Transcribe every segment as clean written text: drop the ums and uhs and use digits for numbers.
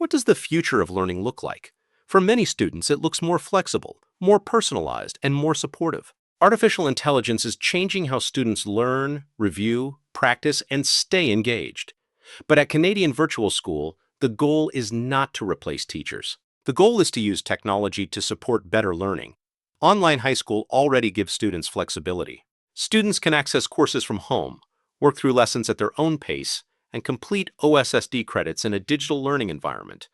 What does the future of learning look like? For many students, it looks more flexible, more personalized, and more supportive. Artificial intelligence is changing how students learn, review, practice, and stay engaged. But at Canadian Virtual School, the goal is not to replace teachers. The goal is to use technology to support better learning. Online high school already gives students flexibility. Students can access courses from home, work through lessons at their own pace, and complete OSSD credits in a digital learning environment.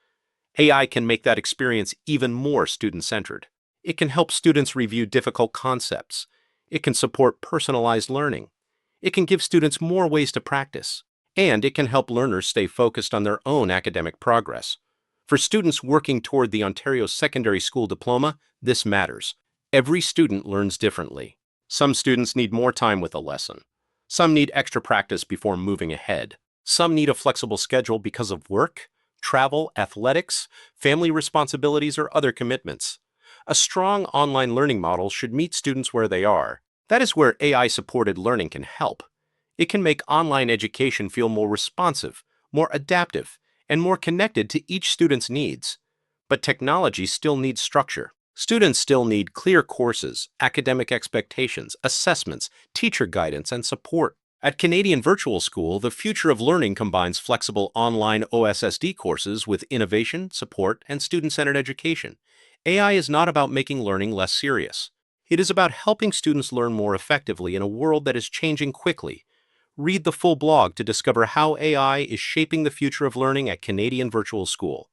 AI can make that experience even more student-centered. It can help students review difficult concepts. It can support personalized learning. It can give students more ways to practice. And it can help learners stay focused on their own academic progress. For students working toward the Ontario Secondary School Diploma, this matters. Every student learns differently. Some students need more time with a lesson. Some need extra practice before moving ahead. Some need a flexible schedule because of work, travel, athletics, family responsibilities, or other commitments. A strong online learning model should meet students where they are. That is where AI-supported learning can help. It can make online education feel more responsive, more adaptive, and more connected to each student's needs. But technology still needs structure. Students still need clear courses, academic expectations, assessments, teacher guidance, and support. At Canadian Virtual School, the future of learning combines flexible online OSSD courses with innovation, support, and student-centered education. AI is not about making learning less serious. It is about helping students learn more effectively in a world that is changing quickly. Read the full blog to discover how AI is shaping the future of learning at Canadian Virtual School.